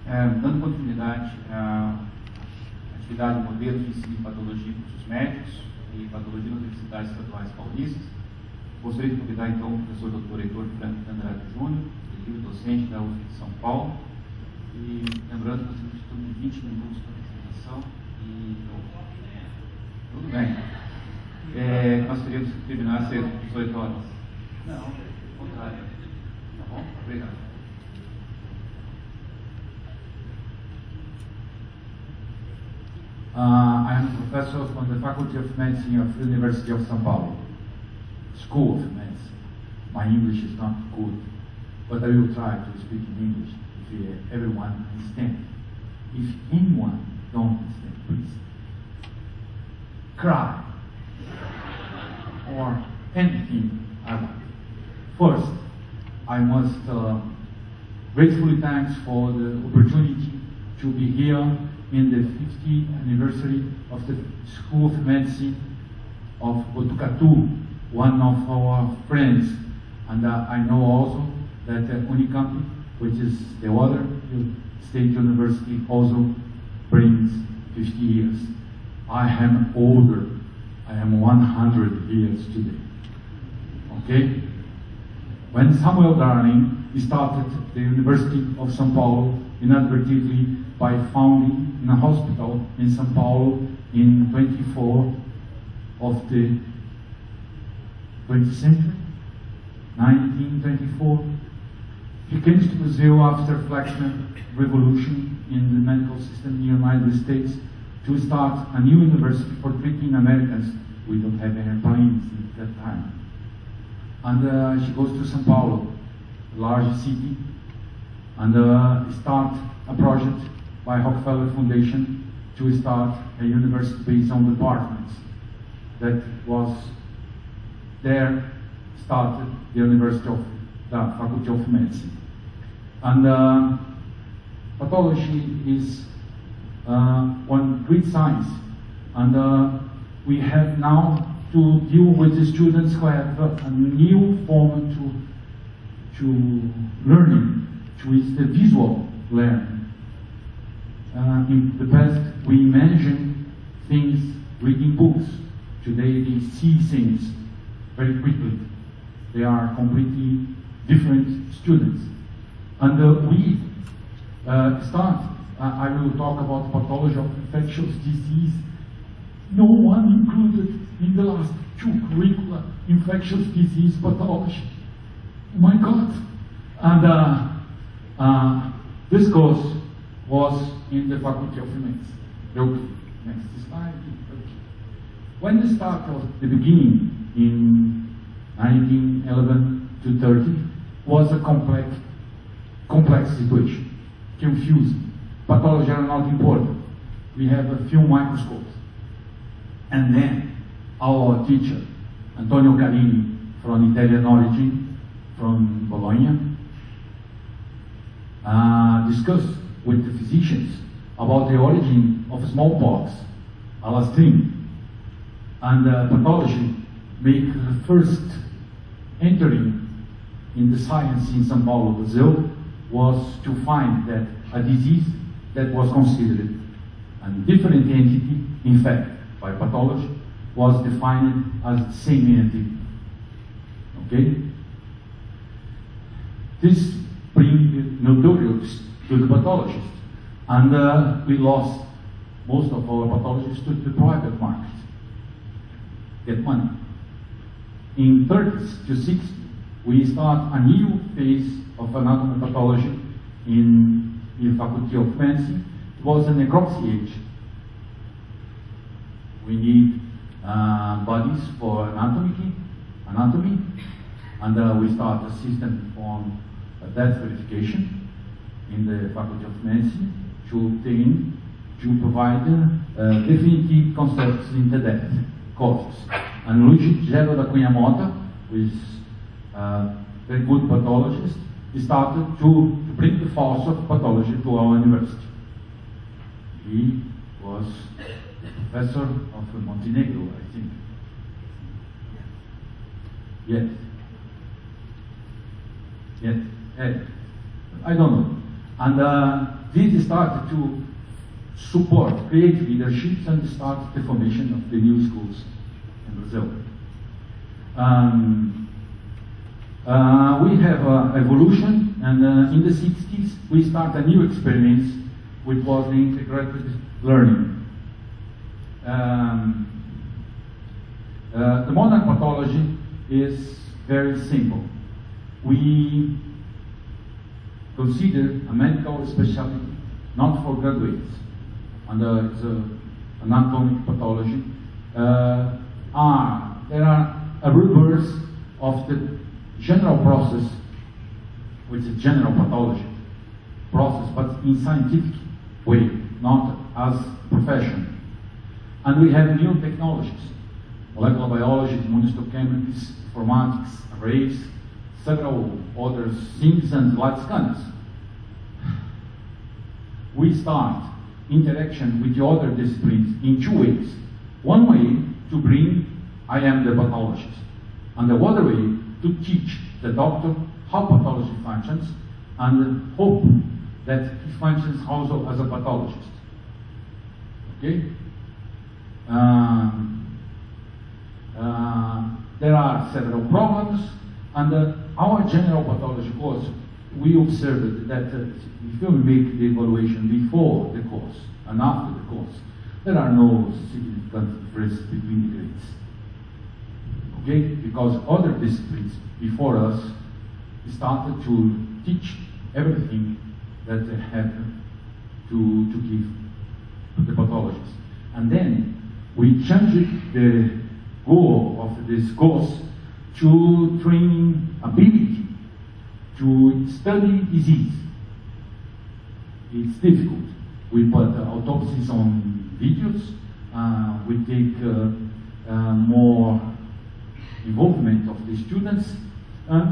Dando continuidade à atividade Modelos de ensino de patologia e cursos médicos e patologia nas Universidades Estaduais Paulistas, gostaria de convidar então o professor Dr. Heitor Franco Andrade, Júnior, docente da USP de São Paulo. E lembrando que nós temos em torno de 20 minutos para a apresentação. E tudo bem. Nós teríamos que terminar às 18 horas. Não, ao contrário. Tá bom? Obrigado. I am a professor from the Faculty of Medicine of the University of São Paulo, School of Medicine. My English is not good, but I will try to speak in English if everyone understands. If anyone don't understand, please cry or anything I want. First, I must gratefully thanks for the opportunity to be here in the 50th anniversary of the School of Medicine of Botucatu, one of our friends. And I know also that Unicamp, which is the other state university, also brings 50 years. I am older. I am 100 years today. Okay? When Samuel Darling started the University of São Paulo inadvertently by founding a hospital in São Paulo in 24 of the 20th century, 1924. He came to Brazil after Flaxman Revolution in the medical system in the United States to start a new university for treating Americans. We don't have airplanes at that time. And she goes to São Paulo, a large city, and start a project by Rockefeller Foundation to start a university based on departments. That was there started the University of the Faculty of Medicine. And pathology is one great science, and we have now to deal with the students who have a new form to learning, which is the visual learning. In the past, we imagine things reading books. Today, they see things very quickly. They are completely different students. And we start, I will talk about pathology of infectious disease. No one included in the last two curricula infectious disease pathology. Oh my God. And this course was in the Faculty of Medicine. Okay, next slide. Okay. When the start of the beginning in 1911 to 30 was a complex situation, confusing. Pathology are not important. We have a few microscopes. And then our teacher, Antonio Carini, from Italian origin, from Bologna, discussed with the physicians about the origin of smallpox, alastrim, and pathology make the first entering in the science in São Paulo, Brazil, was to find that a disease that was considered a different entity, in fact, by pathology, was defined as the same entity. Okay? This brings notoriety to the pathologists, and we lost most of our pathologists to the private market. Get money. In 30s to 60s, we start a new phase of anatomy pathology in the Faculty of Medicine. It was a necropsy age. We need bodies for anatomy, and we start a system on death verification in the Faculty of Medicine to provide definitive concepts in the death causes. And Luigi Gero da Cunha Mota, who is a very good pathologist, started to bring the force of pathology to our university. He was the professor of Montenegro, I think. Yes. Yes. I don't know. And this started to support, create leaderships, and start the formation of the new schools in Brazil. We have evolution, and in the 60s we start a new experiment, which was the integrated learning. The modern pathology is very simple. We consider a medical specialty not for graduates, and it's anatomic pathology. There are a reverse of the general process, which is general pathology process, but in scientific way, not as profession. And we have new technologies, molecular biology, immunohistochemistry, informatics, arrays, several other things, and light scanners. We start interaction with the other disciplines in two ways. One way to bring, I am the pathologist, and the other way to teach the doctor how pathology functions, and hope that he functions also as a pathologist. Okay? There are several problems, and our general pathology course, we observed that if you make the evaluation before the course and after the course, there are no significant differences between the grades. Okay? Because other disciplines before us started to teach everything that they had to give to the pathologists. And then we changed the goal of this course to training ability to study disease. It's difficult. We put autopsies on videos. We take more involvement of the students, and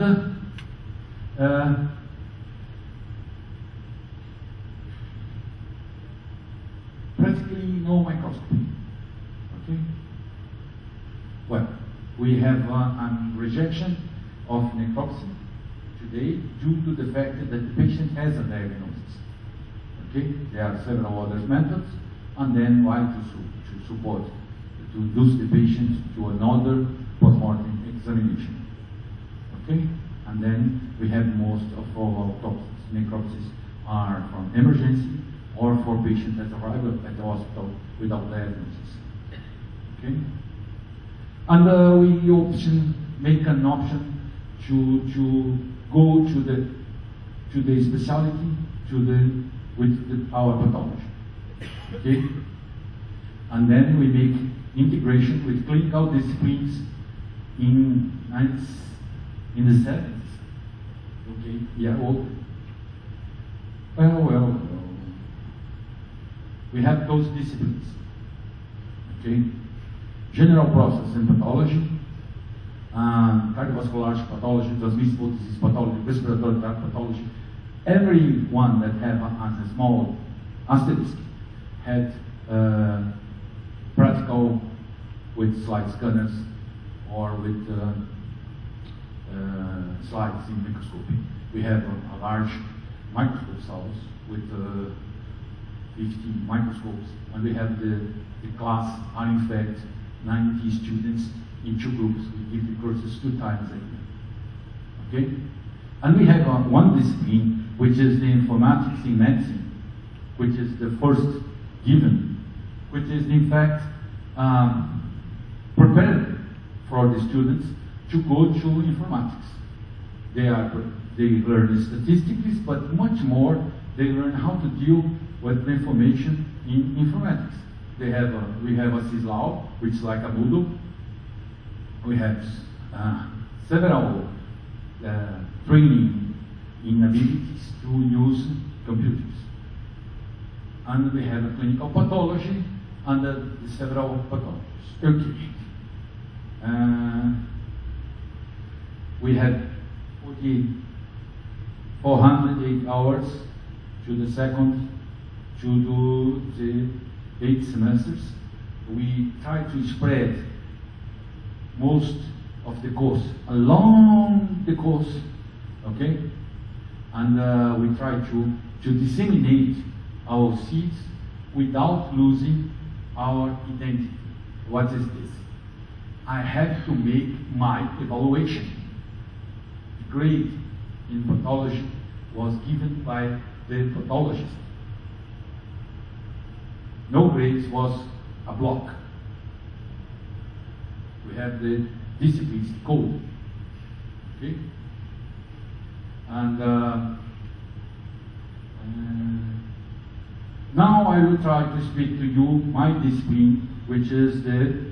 practically no microscopy. Okay. Well, we have a rejection of necropsy today due to the fact that the patient has a diagnosis. Okay, there are several other methods, and then why to support, to induce the patient to another postmortem examination. Okay, and then we have most of our autopsies, necropsies are from emergency or for patients that arrive at the hospital without diagnosis. Okay, and we make an option to go to the specialty with our pathology. Okay, and then we make integration with clinical disciplines in the 70s. Okay, yeah, old. Well. We have those disciplines. Okay, general process in pathology, cardiovascular pathology, transmissible disease pathology, respiratory tract pathology. Everyone that had a small asterisk had practical with slide scanners or with slides in microscopy. We have a large microscope house with 50 microscopes, and we have the class are in fact 90 students in two groups. We give the courses 2 times a year. Okay? And we have one discipline, which is the informatics in medicine, which is the first given, which is in fact prepared for the students to go to informatics. They learn statistics, but much more, they learn how to deal with the information in informatics. We have a syslab, which is like a Moodle. We have several training in abilities to use computers. And we have a clinical pathology and several pathologies. Okay. We have 408 hours to the second to do the 8 semesters. We try to spread most of the course along the course, okay? And we try to to disseminate our seeds without losing our identity. What is this? I have to make my evaluation. The grade in pathology was given by the pathologist. No grades was a block. We have the disciplines code. Okay? And now I will try to speak to you my discipline, which is the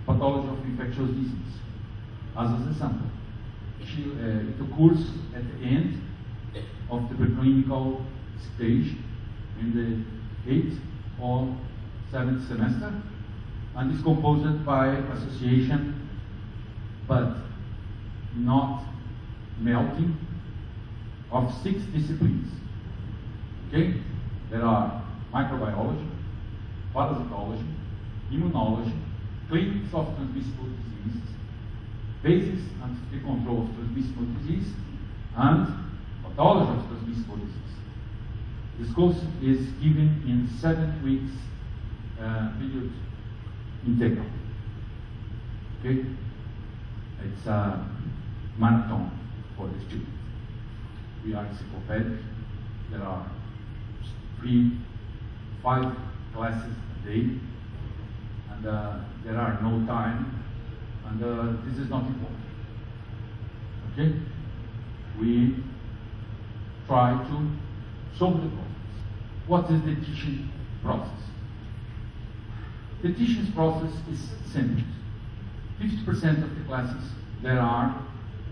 pathology of infectious disease. As an example, it occurs at the end of the preclinical stage in the 8th or 7th semester, and is composed by association, but not melting, of 6 disciplines. Okay? There are microbiology, parasitology, immunology, clinics of transmissible diseases, basis and the control of transmissible disease, and pathology of transmissible disease. This course is given in 7 weeks period integral. Okay? It's a marathon for the students. We are encyclopedic. There are 5 classes a day, and there are no time, and this is not important. Okay? We try to solve the problems. What is the teaching process? The teaching process is simple. 50% of the classes, there are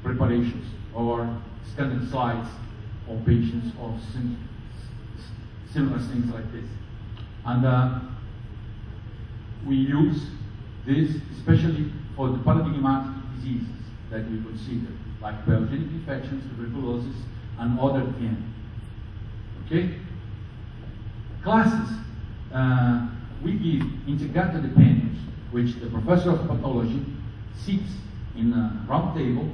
preparations or scanned slides or patients or similar things like this. And we use this especially for the paradigmatic diseases that we consider, like biogenic infections, tuberculosis, and other things. Okay? Classes, we give integrated dependence, which the professor of pathology sits in a round table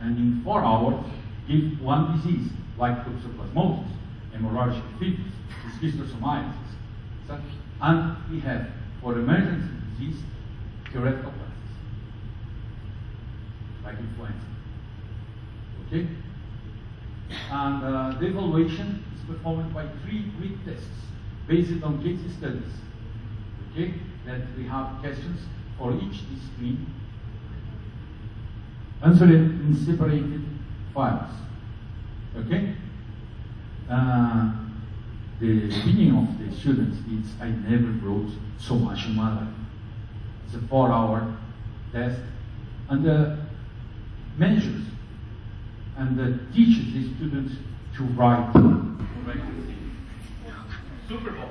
and in 4 hours give one disease, like toxoplasmosis, hemorrhagic fever, schistosomiasis. And we have, for emergency disease, theoretical classes, like influenza. Okay? And the evaluation is performed by 3 grid tests based on case studies. Okay? That we have questions for each discipline, answered in separated files. Okay? The opinion of the students is, I never wrote so much in my life. It's a 4-hour test, and the managers and teaches the students to write. Super Bowl.